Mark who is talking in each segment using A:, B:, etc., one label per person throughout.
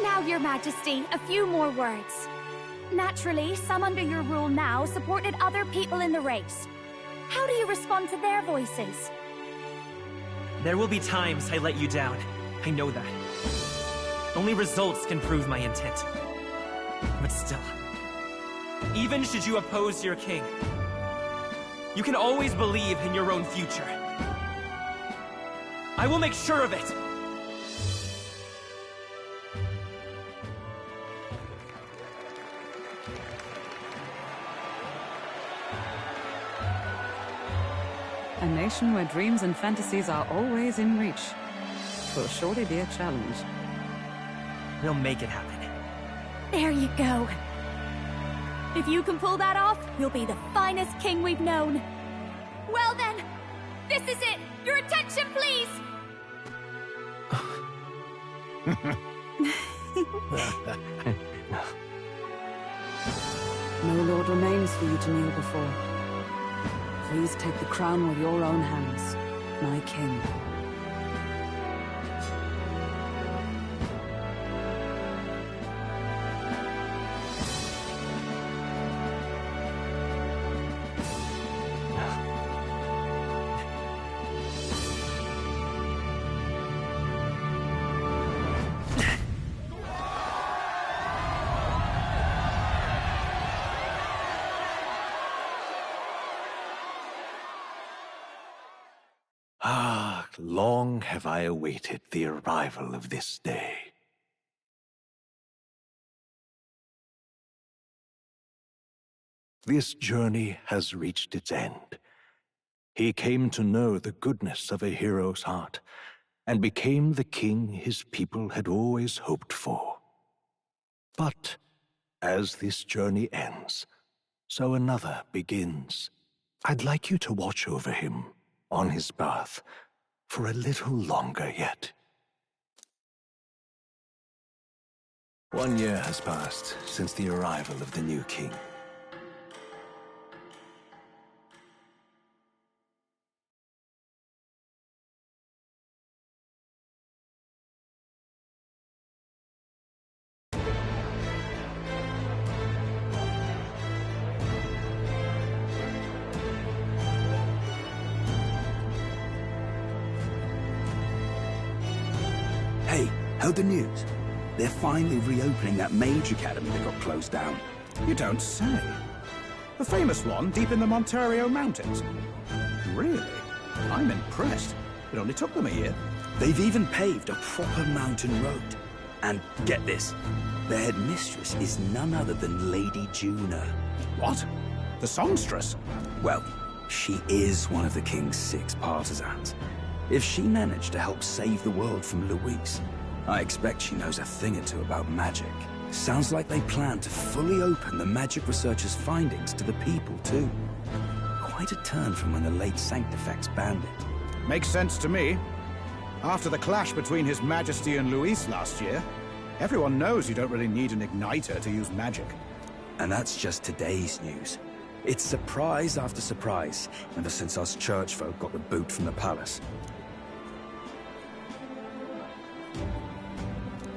A: Now, Your Majesty, a few more words. Naturally, some under your rule now supported other people in the race. How do you respond to their voices?
B: There will be times I let you down. I know that. Only results can prove my intent. But still, even should you oppose your king, you can always believe in your own future. I will make sure of it!
C: A nation where dreams and fantasies are always in reach. Will surely be a challenge.
B: We'll make it happen.
A: There you go. If you can pull that off, you'll be the finest king we've known. Well then, this is it! Your attention, please!
C: No lord remains for you to kneel before. Please take the crown with your own hands, my king.
D: Ah, long have I awaited the arrival of this day. This journey has reached its end. He came to know the goodness of a hero's heart, and became the king his people had always hoped for. But as this journey ends, so another begins. I'd like you to watch over him on his path for a little longer yet. 1 year has passed since the arrival of the new king.
E: Hey, heard the news? They're finally reopening that mage academy that got closed down.
F: You don't say. The famous one deep in the Monterio Mountains. Really? I'm impressed. It only took them a year.
E: They've even paved a proper mountain road. And get this, their headmistress is none other than Lady Juno.
F: What? The songstress?
E: Well, she is one of the king's 6 partisans. If she managed to help save the world from Luis, I expect she knows a thing or two about magic. Sounds like they plan to fully open the magic researcher's findings to the people, too. Quite a turn from when the late Sanctifex banned it.
F: Makes sense to me. After the clash between His Majesty and Luis last year, everyone knows you don't really need an igniter to use magic.
E: And that's just today's news. It's surprise after surprise, ever since us church folk got the boot from the palace.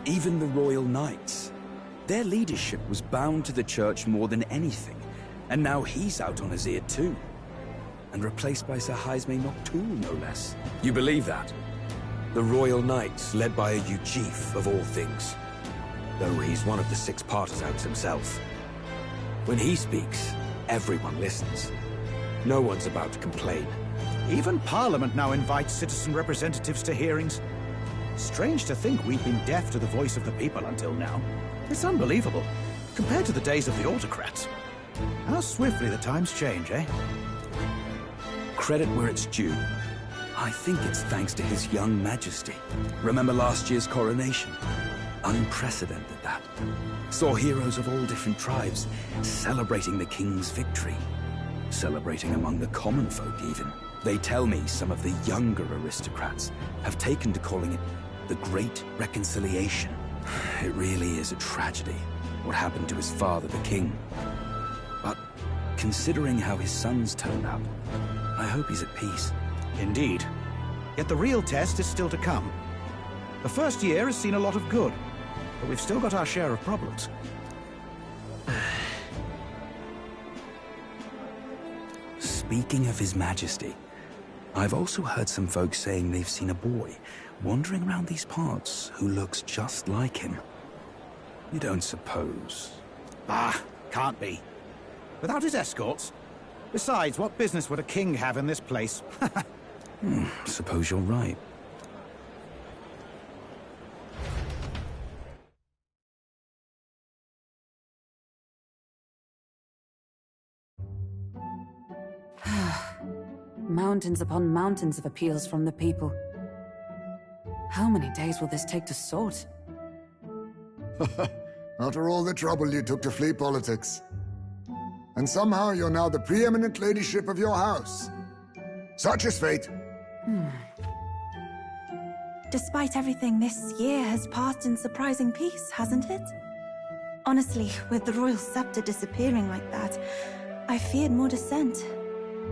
E: Even the Royal Knights. Their leadership was bound to the church more than anything, and now he's out on his ear too. And replaced by Sir Jaime Noctul, no less.
G: You believe that? The Royal Knights, led by a Uchief of all things. Though he's one of the 6 partisans himself. When he speaks, everyone listens. No one's about to complain.
F: Even Parliament now invites citizen representatives to hearings. Strange to think we've been deaf to the voice of the people until now. It's unbelievable, compared to the days of the autocrats. How swiftly the times change, eh?
E: Credit where it's due. I think it's thanks to His young majesty. Remember last year's coronation? Unprecedented, that. Saw heroes of all different tribes celebrating the king's victory. Celebrating among the common folk, even. They tell me some of the younger aristocrats have taken to calling it the Great Reconciliation. It really is a tragedy, what happened to his father, the king. But considering how his sons turned out, I hope he's at peace.
F: Indeed. Yet the real test is still to come. The first year has seen a lot of good. but we've still got our share of problems.
E: Speaking of His Majesty, I've also heard some folks saying they've seen a boy wandering around these parts who looks just like him. You don't suppose?
F: Ah, can't be. Without his escorts? Besides, what business would a king have in this place?
E: Suppose you're right.
C: Mountains upon mountains of appeals from the people. How many days will this take to sort?
H: After all the trouble you took to flee politics. And somehow you're now the preeminent ladyship of your house. Such is fate.
I: Despite everything, this year has passed in surprising peace, hasn't it? Honestly, with the royal scepter disappearing like that, I feared more dissent.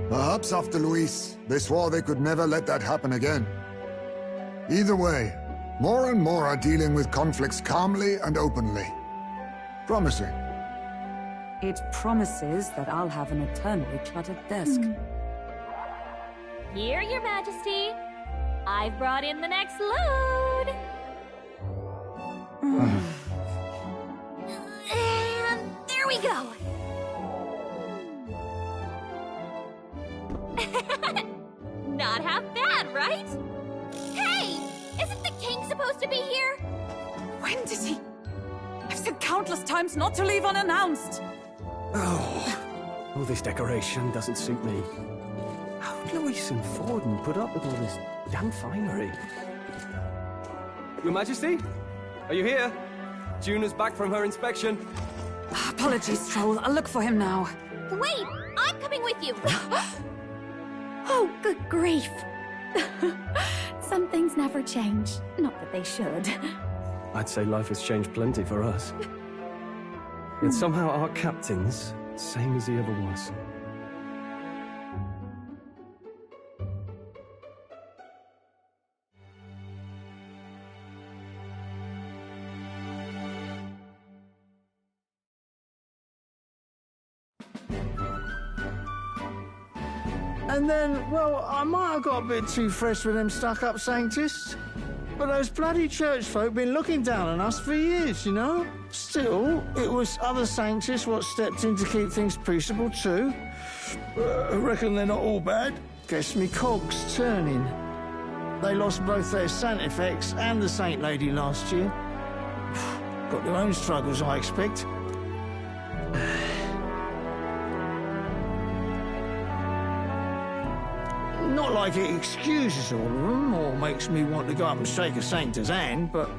H: Perhaps after Luis, they swore they could never let that happen again. Either way, more and more are dealing with conflicts calmly and openly. Promising.
C: It promises that I'll have an eternally cluttered desk.
A: Here, Your Majesty. I've brought in the next load. And there we go. Not half bad, right? Hey! Isn't the king supposed to be here?
C: When did he? I've said countless times not to leave unannounced.
J: Oh, all this decoration doesn't suit me. How'd Luis and Forden put up with all this damn finery? Your Majesty? Are you here? Juna's back from her inspection.
C: Apologies, Troll. I'll look for him now.
A: Wait! I'm coming with you! Oh, good grief. Some things never change. Not that they should.
J: I'd say life has changed plenty for us. Yet somehow our captain's same as he ever was.
K: And then, well, I might have got a bit too fresh with them stuck-up Sanctists. But those bloody church folk been looking down on us for years, you know? Still, it was other Sanctists what stepped in to keep things peaceable too. I reckon they're not all bad. Guess me cog's turning. They lost both their Santifex and the Saint Lady last year. Got their own struggles, I expect. Not like it excuses all of them, or makes me want to go up and shake a saint's hand, but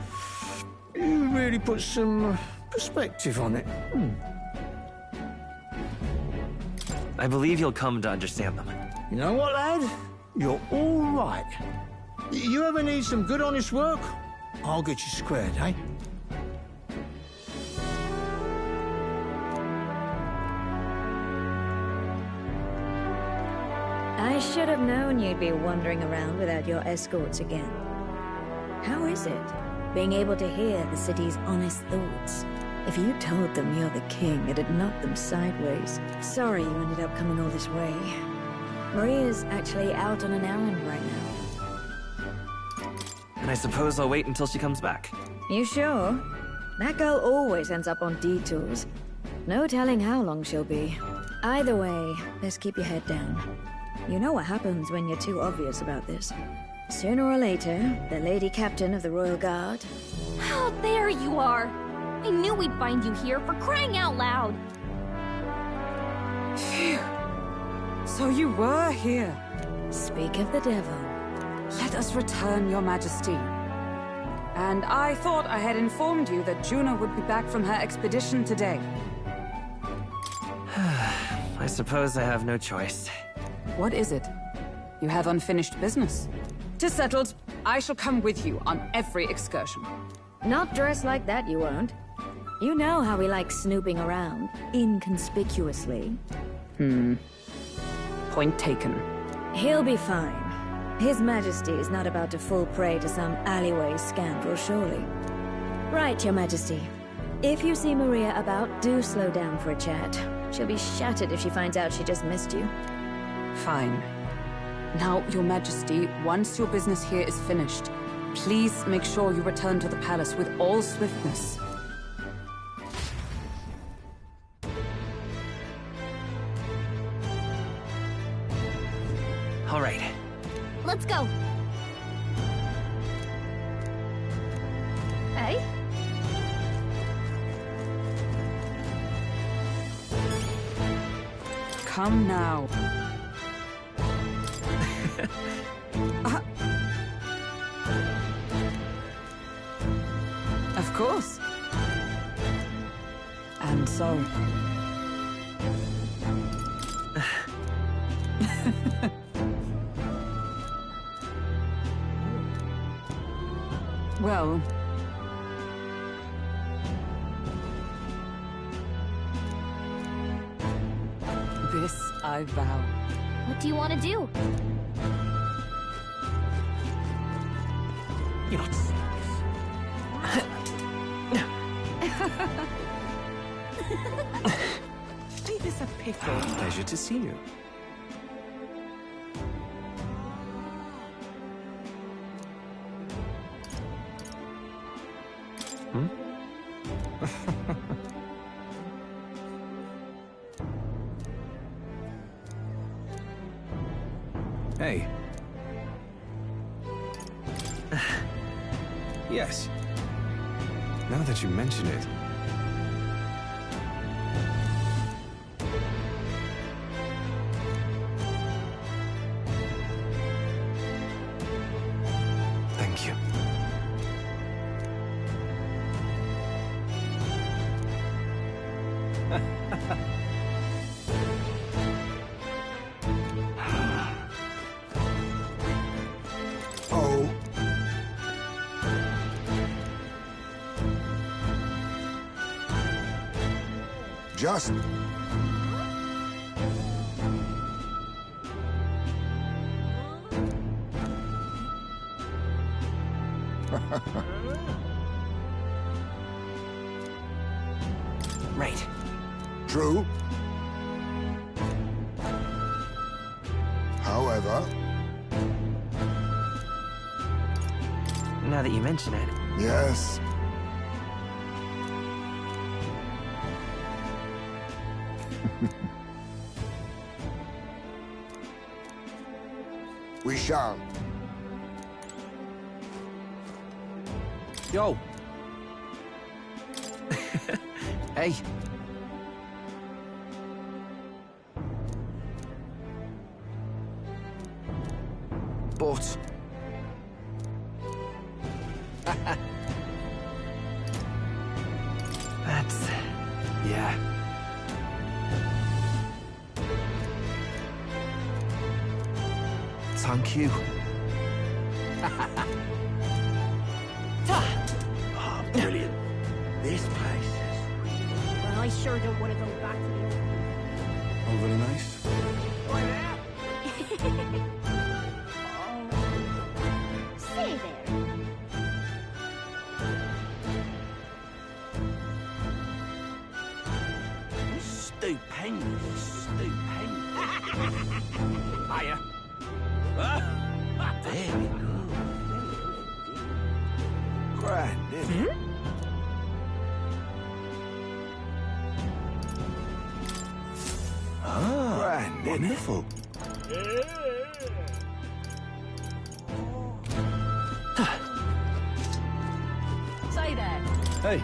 K: you really put some perspective on it.
B: I believe you'll come to understand them.
K: You know what, lad? You're all right. You ever need some good, honest work? I'll get you squared, eh?
L: I should have known you'd be wandering around without your escorts again. How is it, being able to hear the city's honest thoughts? If you told them you're the king, it'd knock them sideways. Sorry you ended up coming all this way. Maria's actually out on an errand right now.
B: And I suppose I'll wait until she comes back.
L: You sure? That girl always ends up on detours. No telling how long she'll be. Either way, best keep your head down. You know what happens when you're too obvious about this. Sooner or later, the Lady Captain of the Royal Guard...
A: Oh, there you are! I knew we'd find you here, for crying out loud!
C: Phew. So you were here.
L: Speak of the devil.
C: Let us return, Your Majesty. And I thought I had informed you that Juna would be back from her expedition today.
B: I suppose I have no choice.
C: What is it? You have unfinished business. 'Tis settled. I shall come with you on every excursion.
L: Not dressed like that, you won't. You know how we like snooping around, inconspicuously.
C: Point taken.
L: He'll be fine. His Majesty is not about to fall prey to some alleyway scandal, surely. Right, Your Majesty. If you see Maria about, do slow down for a chat. She'll be shattered if she finds out she just missed you.
C: Fine. Now, Your Majesty, once your business here is finished, please make sure you return to the palace with all swiftness.
B: All right.
A: Let's go. Hey?
C: Come now. Of course. And so... Well... This I vow.
A: What do you want to do?
B: You're not serious.
J: Ain't this a pickle? Pleasure to see you.
E: Hey. Yes. Now that you mention it. Thank you.
H: Oh. Just...
B: Right.
H: True. However...
B: Now that you mention it.
H: Yes. We shall.
J: Yo. Hey. But...
B: That's...
J: Yeah. Thank you.
K: Oh, brilliant. This place is...
A: Well, I sure don't want to go back to the old...
E: Oh, very nice.
A: Stay there.
K: Stupendous. Hiya. Very good. Grand, isn't it? Grand,
E: Wonderful.
A: Stay there.
E: Hey.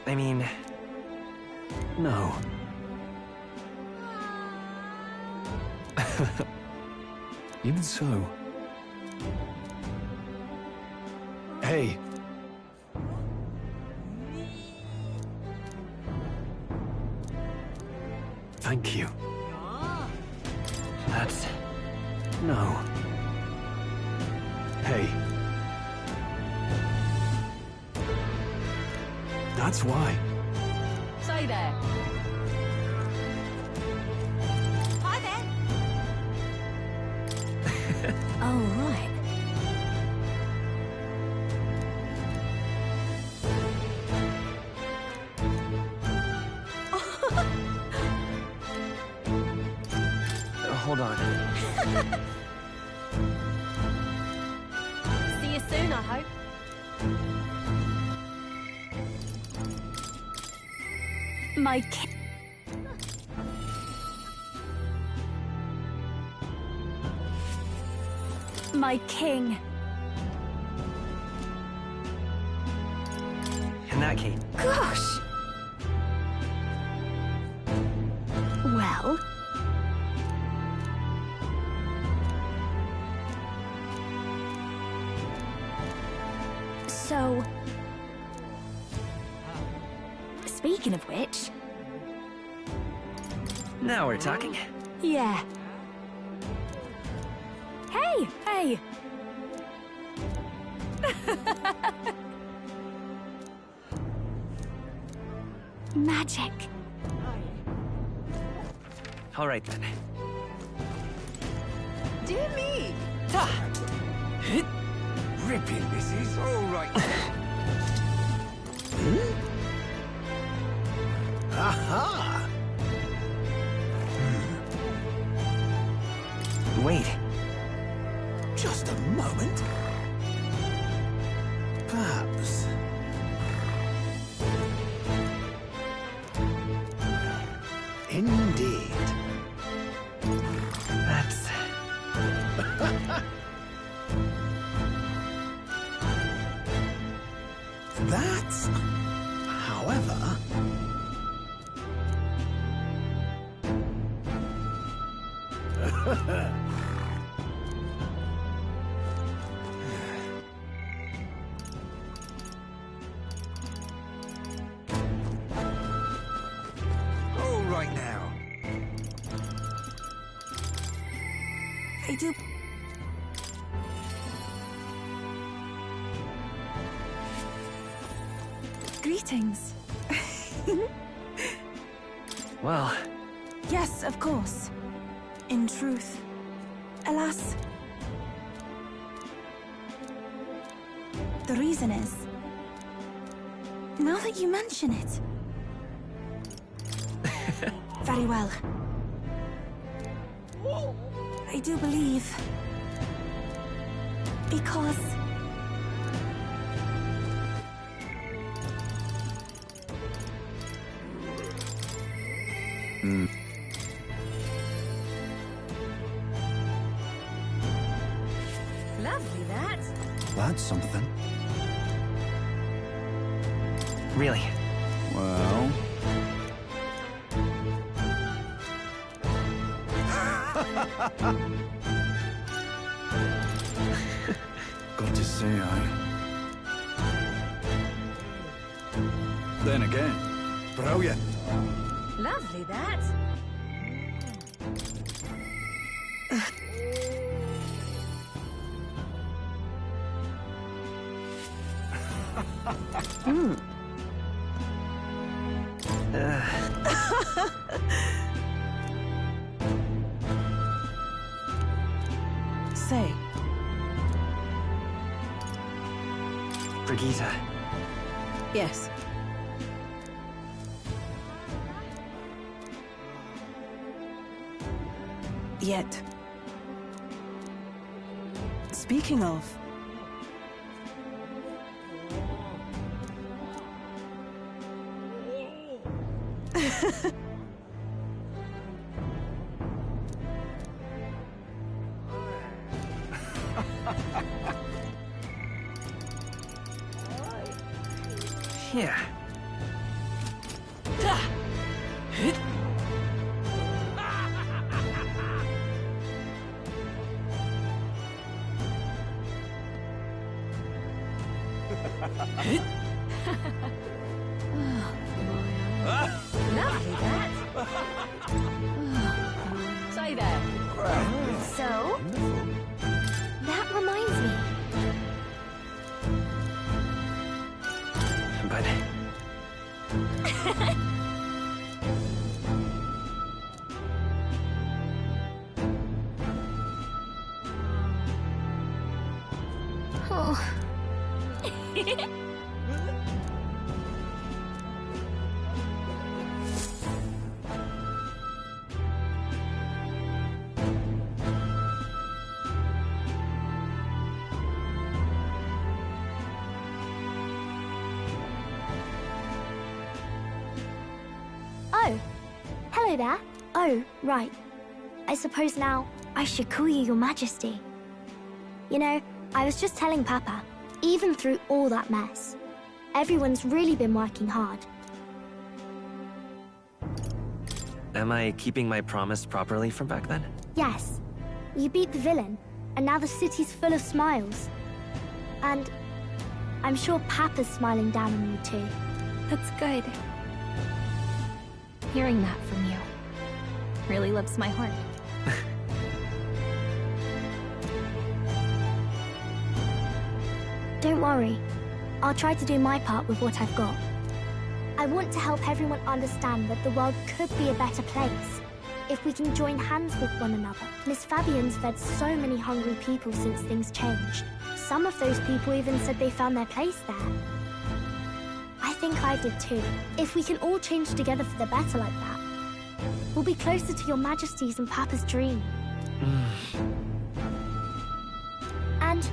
B: I mean...
E: No. Even so. Hey. Thank you.
B: That's...
E: No. Hey. That's why.
A: Stay there. Hi there. Oh, right.
B: Hold on.
A: See you soon, I hope. My king. My king.
B: In that case,
A: Gosh. Well. So. Speaking of which.
B: now we're talking.
A: Yeah. Hey, hey. Magic.
B: All right then.
M: Dear me!
G: Ripping, this is all right.
F: Aha!
B: Wait.
F: Just a moment. Perhaps. Indeed.
B: That's...
F: That's... However...
G: All right now.
I: I do... Greetings.
B: well...
I: Yes, of course. In truth. Alas... The reason is... Now that you mention it... Very well. I do believe... Because...
M: Lovely, that.
F: That's something.
B: Really?
F: Well... Got to say, Then again, brilliant.
M: Lovely, that.
I: Say,
B: Brigitte.
L: Yes.
N: Yet. Speaking of...
B: Yeah.
M: Lovely, that. Say there.
A: So? That reminds me.
B: But...
A: Oh.
O: Oh, hello there. Oh, right. I suppose now I should call you Your Majesty. You know, I was just telling Papa, even through all that mess, everyone's really been working hard.
B: Am I keeping my promise properly from back then?
O: Yes, you beat the villain, and now the city's full of smiles. And I'm sure Papa's smiling down on you too.
A: That's good. Hearing that from you really lifts my heart.
O: Don't worry. I'll try to do my part with what I've got. I want to help everyone understand that the world could be a better place if we can join hands with one another. Miss Fabian's fed so many hungry people since things changed. Some of those people even said they found their place there. I think I did too. If we can all change together for the better like that, we'll be closer to Your Majesty's and Papa's dream. And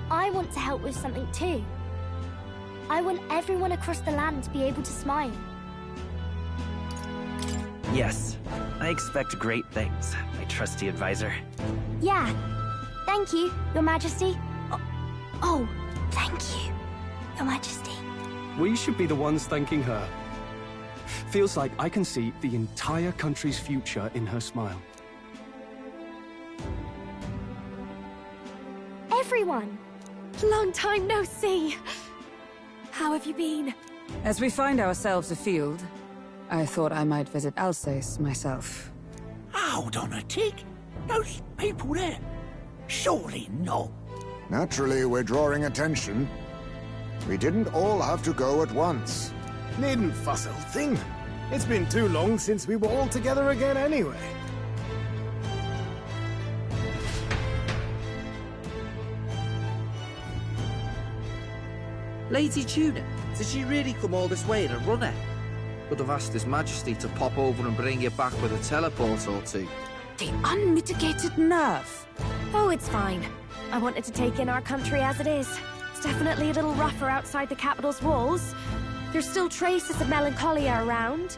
O: I want to help with something too. I want everyone across the land to be able to smile.
B: Yes, I expect great things, my trusty advisor.
O: Yeah. Thank you, Your Majesty. Oh, thank you, Your Majesty.
J: We should be the ones thanking her. Feels like I can see the entire country's future in her smile.
O: Everyone!
A: Long time no see. How have you been?
C: As we find ourselves afield, I thought I might visit Alsace myself.
F: Hold on a tick. Those people there? Surely not.
H: Naturally, we're drawing attention. We didn't all have to go at once.
K: Needn't fuss, old thing. It's been too long since we were all together again anyway.
P: Lady Tuna, did she really come all this way in a runner? Could have asked His Majesty to pop over and bring you back with a teleport or two.
C: The unmitigated nerve.
A: Oh, it's fine. I wanted to take in our country as it is. It's definitely a little rougher outside the capital's walls. There's still traces of melancholia around,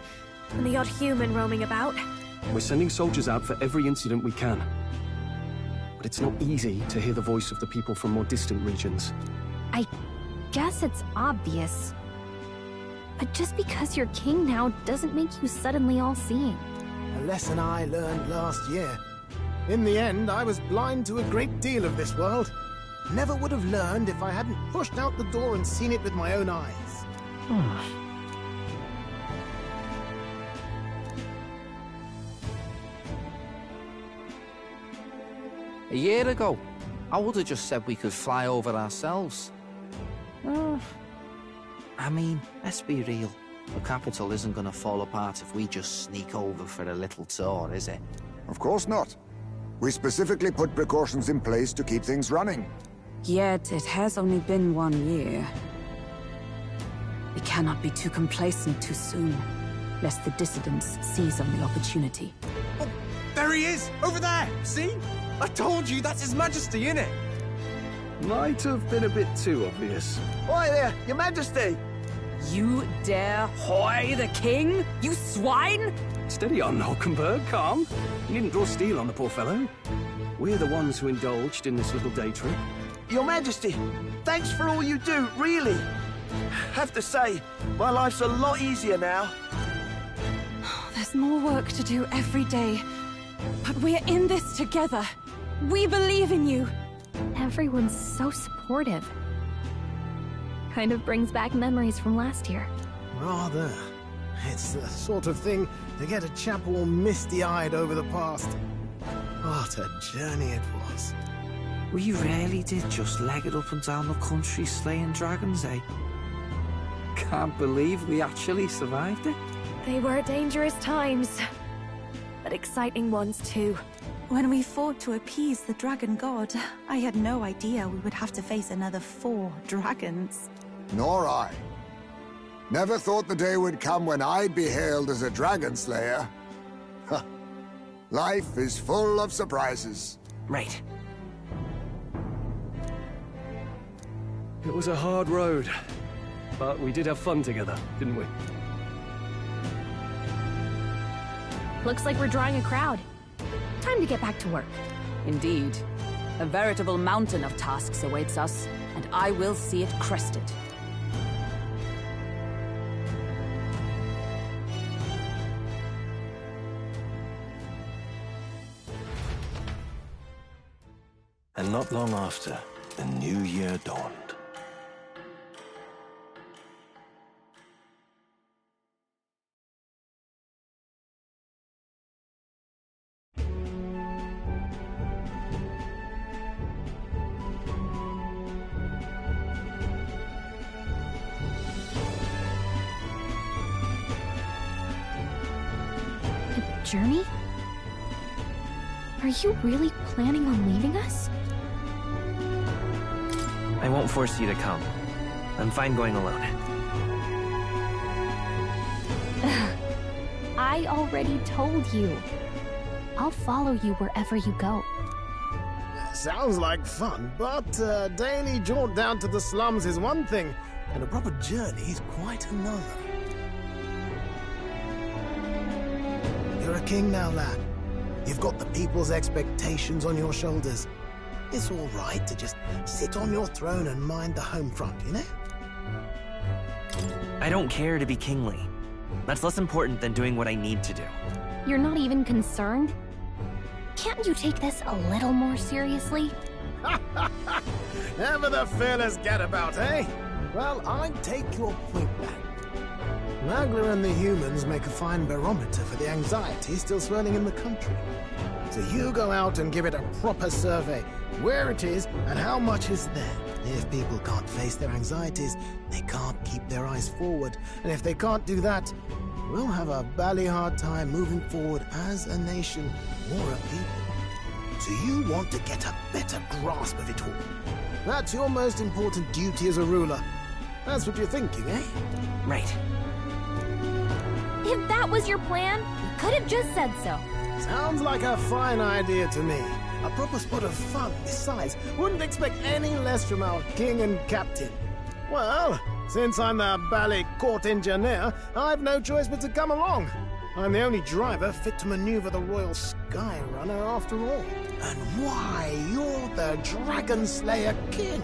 A: and the odd human roaming about.
J: We're sending soldiers out for every incident we can. But it's not easy to hear the voice of the people from more distant regions.
A: I guess it's obvious. But just because you're king now doesn't make you suddenly all-seeing.
K: A lesson I learned last year. In the end, I was blind to a great deal of this world. Never would have learned if I hadn't pushed out the door and seen it with my own eyes.
P: A year ago, I would have just said we could fly over ourselves. I mean, let's be real. The capital isn't going to fall apart if we just sneak over for a little tour, is it?
H: Of course not. We specifically put precautions in place to keep things running.
C: Yet it has only been 1 year. We cannot be too complacent too soon, lest the dissidents seize on the opportunity.
G: Oh, there he is! Over there! See? I told you, that's His Majesty, innit?
J: Might have been a bit too obvious.
G: Oi there, Your Majesty!
C: You dare hoy the king? You swine!
J: Steady on, Hulkenberg, calm. You needn't draw steel on the poor fellow. We're the ones who indulged in this little day trip.
G: Your Majesty, thanks for all you do, really. Have to say, my life's a lot easier now.
C: There's more work to do every day. But we're in this together. We believe in you.
A: Everyone's so supportive. Kind of brings back memories from last year.
K: Rather. It's the sort of thing to get a chap all misty-eyed over the past. What a journey it was.
P: We really did just leg it up and down the country slaying dragons, eh? Can't believe we actually survived it.
A: They were dangerous times, but exciting ones too.
I: When we fought to appease the dragon god, I had no idea we would have to face another 4 dragons.
H: Nor I. Never thought the day would come when I'd be hailed as a dragon slayer. Huh. Life is full of surprises.
B: Right.
J: It was a hard road, but we did have fun together, didn't we?
A: Looks like we're drawing a crowd. Time to get back to work.
C: Indeed. A veritable mountain of tasks awaits us, and I will see it crested.
D: And not long after, the new year dawned.
A: A journey? Are you really planning on leaving us?
B: I won't force you to come. I'm fine going alone.
A: I already told you. I'll follow you wherever you go.
K: Sounds like fun, but a daily jaunt down to the slums is one thing, and a proper journey is quite another. You're a king now, lad. You've got the people's expectations on your shoulders. It's all right to just sit on your throne and mind the home front, you know?
B: I don't care to be kingly. That's less important than doing what I need to do.
A: You're not even concerned? Can't you take this a little more seriously?
K: Never the fearless gadabout, eh? Well, I take your point back. Magla and the humans make a fine barometer for the anxiety still swirling in the country. So you go out and give it a proper survey, where it is and how much is there. If people can't face their anxieties, they can't keep their eyes forward. And if they can't do that, we'll have a bally hard time moving forward as a nation or a people. So you want to get a better grasp of it all. That's your most important duty as a ruler. That's what you're thinking, eh?
B: Right.
A: If that was your plan, you could have just said so.
K: Sounds like a fine idea to me. A proper spot of fun, besides. Wouldn't expect any less from our king and captain. Well, since I'm the bally court engineer, I've no choice but to come along. I'm the only driver fit to maneuver the Royal Skyrunner after all. And why, you're the Dragon Slayer King.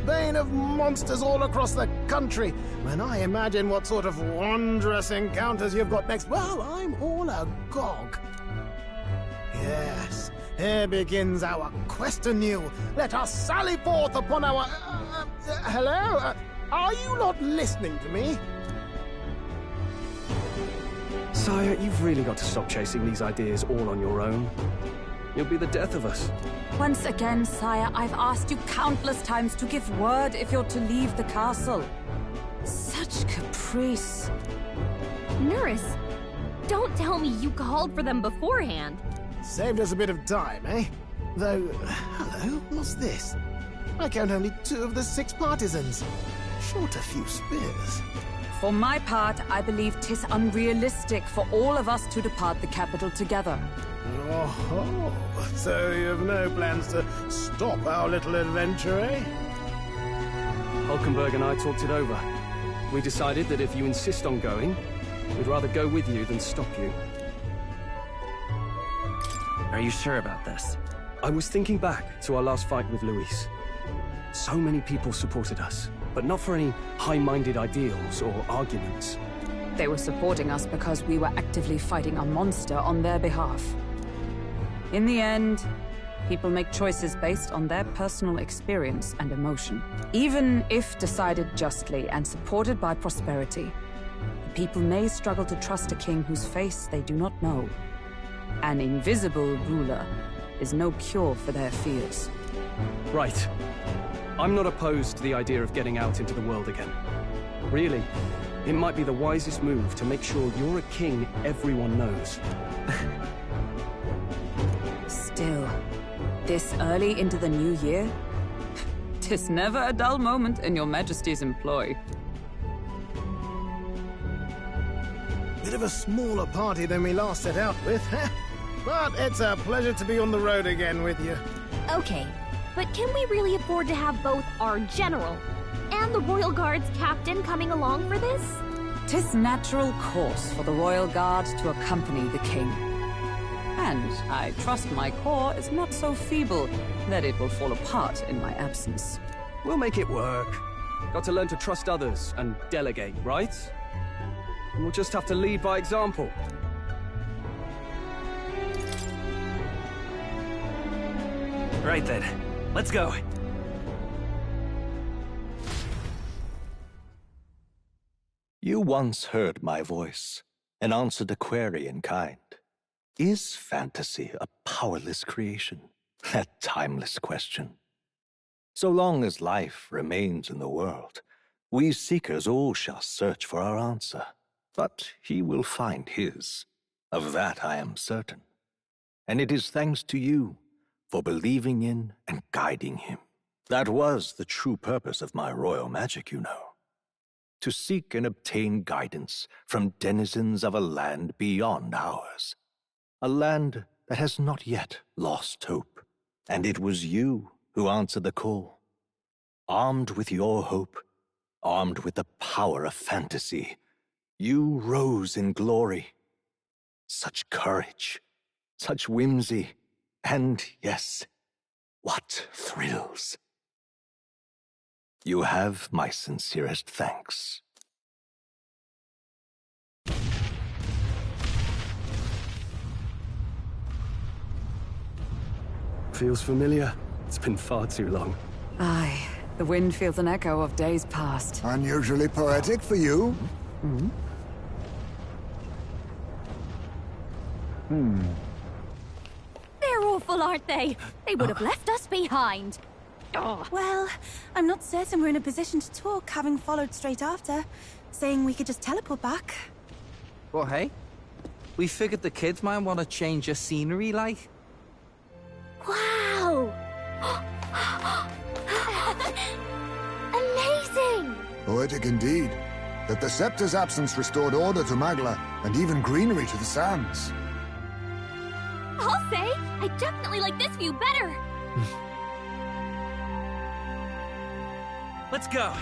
K: Bane of monsters all across the country. When I imagine what sort of wondrous encounters you've got next, well, I'm all agog. Yes, here begins our quest anew. Let us sally forth upon our... hello? Are you not listening to me?
J: Sire, you've really got to stop chasing these ideas all on your own. You'll be the death of us.
C: Once again, sire, I've asked you countless times to give word if you're to leave the castle. Such caprice.
A: Nurse, don't tell me you called for them beforehand.
K: Saved us a bit of time, eh? Though, hello, what's this? I count only 2 of the 6 partisans. Short a few spears.
C: For my part, I believe 'tis unrealistic for all of us to depart the capital together.
K: Oh, so you have no plans to stop our little adventure, eh?
J: Hulkenberg and I talked it over. We decided that if you insist on going, we'd rather go with you than stop you.
B: Are you sure about this?
J: I was thinking back to our last fight with Luis. So many people supported us, but not for any high-minded ideals or arguments.
C: They were supporting us because we were actively fighting a monster on their behalf. In the end, people make choices based on their personal experience and emotion. Even if decided justly and supported by prosperity, the people may struggle to trust a king whose face they do not know. An invisible ruler is no cure for their fears.
J: Right. I'm not opposed to the idea of getting out into the world again. Really, it might be the wisest move to make sure you're a king everyone knows.
C: Still, This early into the new year? 'Tis never a dull moment in your Majesty's employ.
K: Bit of a smaller party than we last set out with, but it's a pleasure to be on the road again with you.
A: Okay, but can we really afford to have both our general and the Royal Guard's captain coming along for this?
C: 'Tis natural course for the Royal Guard to accompany the king. And I trust my corps is not so feeble that it will fall apart in my absence.
J: We'll make it work. Got to learn to trust others and delegate, right? And we'll just have to lead by example.
B: Right then, let's go.
D: You once heard my voice and answered a query in kind. Is fantasy a powerless creation? That timeless question. So long as life remains in the world, we seekers all shall search for our answer. But he will find his. Of that I am certain. And it is thanks to you for believing in and guiding him. That was the true purpose of my royal magic, you know. To seek and obtain guidance from denizens of a land beyond ours. A land that has not yet lost hope. And it was you who answered the call. Armed with your hope, armed with the power of fantasy, you rose in glory. Such courage, such whimsy, and yes, what thrills. You have my sincerest thanks.
J: Feels familiar. It's been far too long.
C: Aye, the wind feels an echo of days past.
H: Unusually poetic for you.
A: They're awful, aren't they? They would have left us behind. Oh.
I: Well, I'm not certain we're in a position to talk, having followed straight after, saying we could just teleport back.
P: Well, hey, we figured the kids might want to change your scenery, like.
A: Wow! Amazing!
H: Poetic indeed. That the scepter's absence restored order to Magla, and even greenery to the sands.
A: I'll say, I definitely like this view better.
B: Let's go.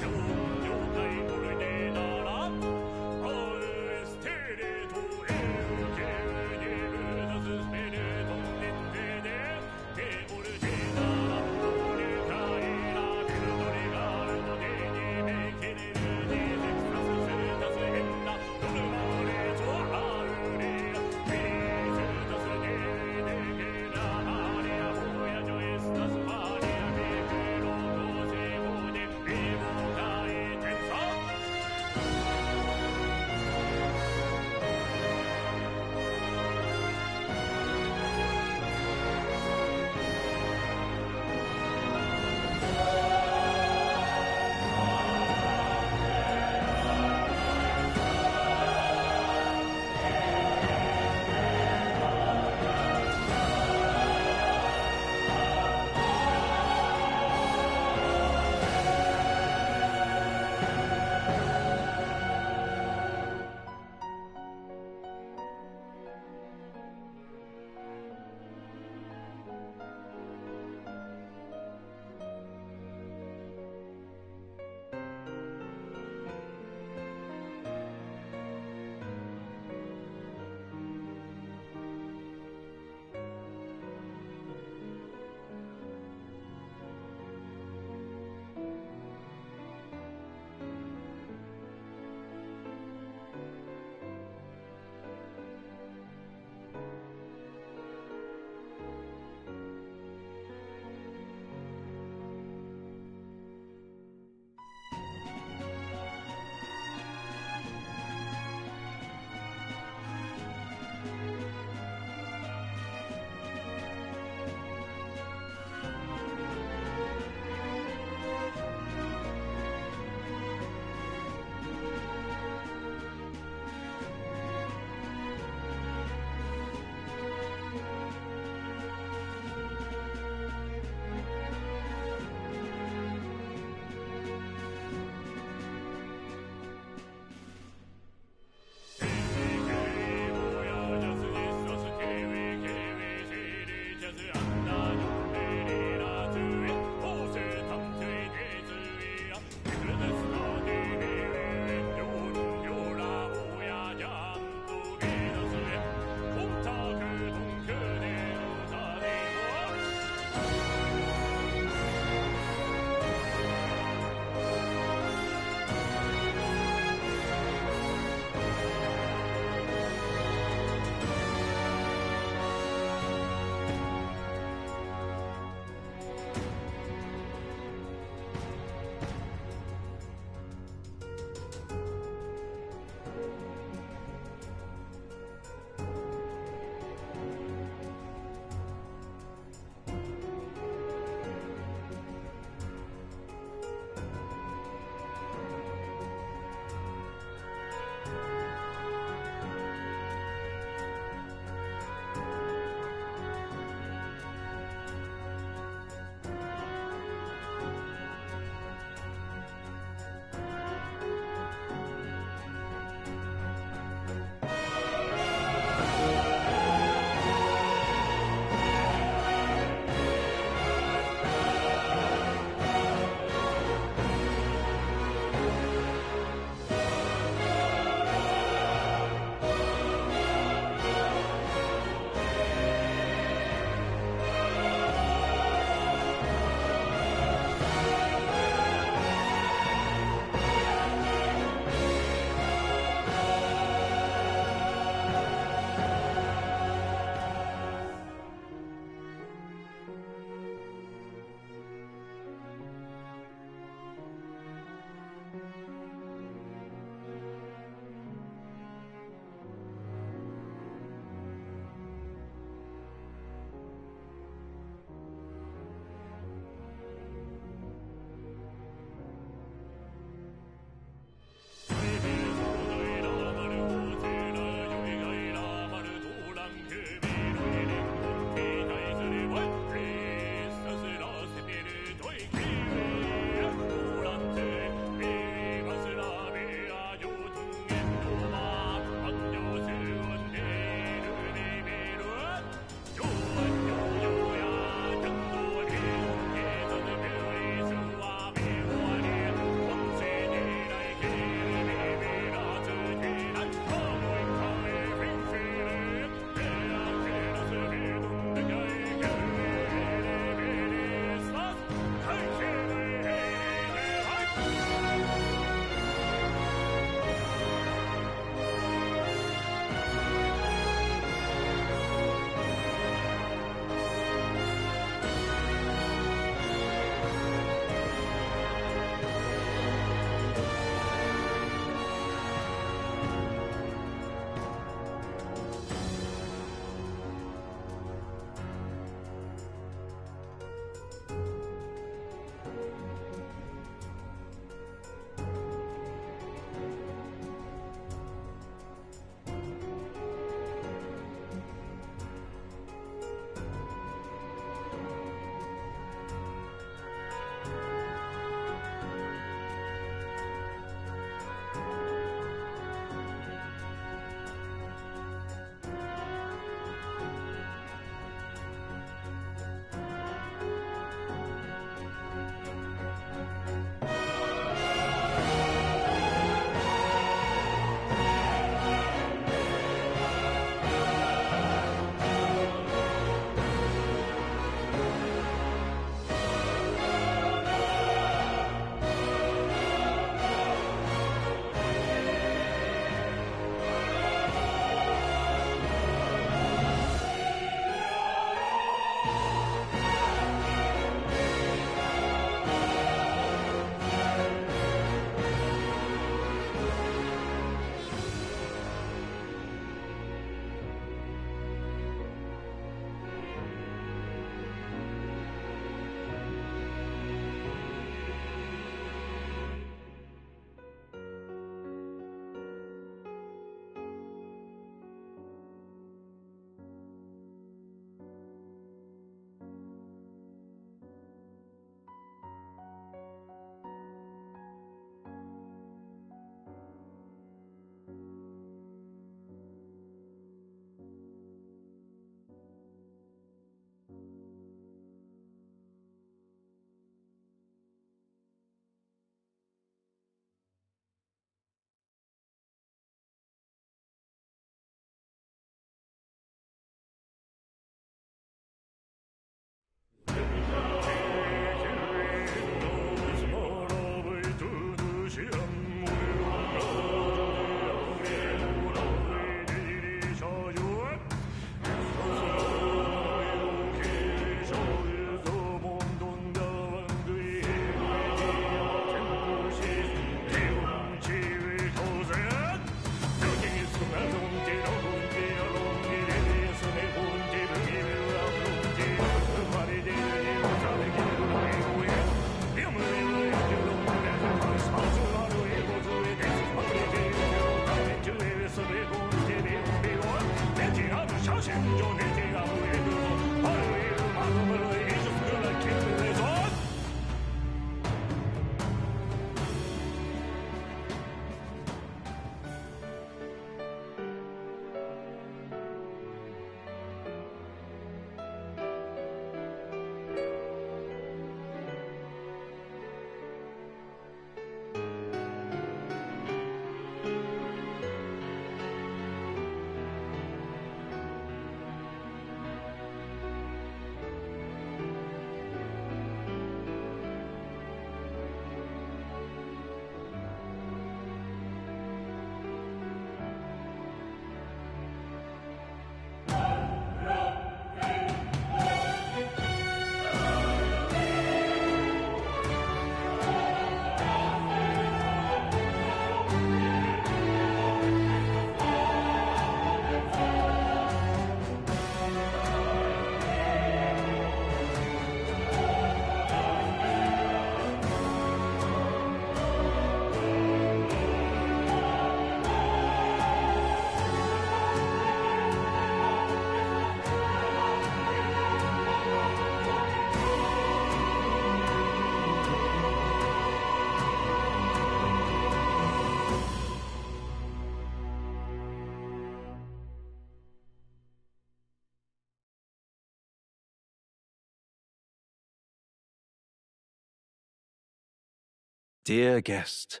D: Dear guest,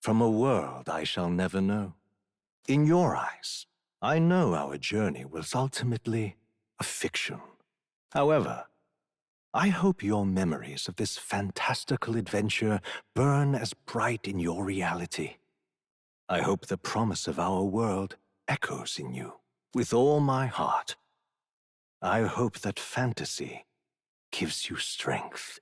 D: from a world I shall never know, in your eyes, I know our journey was ultimately a fiction. However, I hope your memories of this fantastical adventure burn as bright in your reality. I hope the promise of our world echoes in you with all my heart. I hope that fantasy gives you strength.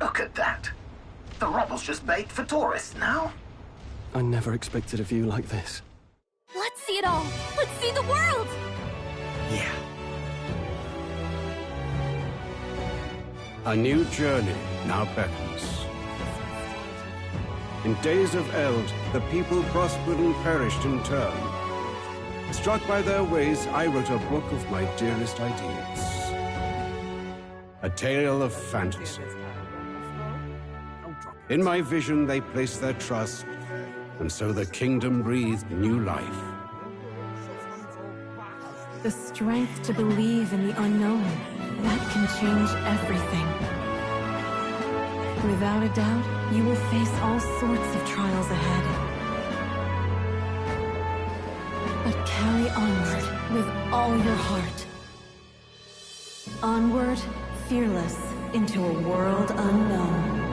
F: Look at that. The rubble's just bait for tourists now.
J: I never expected a view like this.
A: Let's see it all! Let's see the world!
G: Yeah.
Q: A new journey now beckons. In days of eld, the people prospered and perished in turn. Struck by their ways, I wrote a book of my dearest ideas. A tale of fantasy. In my vision, they placed their trust, and so the kingdom breathed new life.
I: The strength to believe in the unknown, that can change everything. Without a doubt, you will face all sorts of trials ahead. But carry onward with all your heart. Onward, fearless, into a world unknown.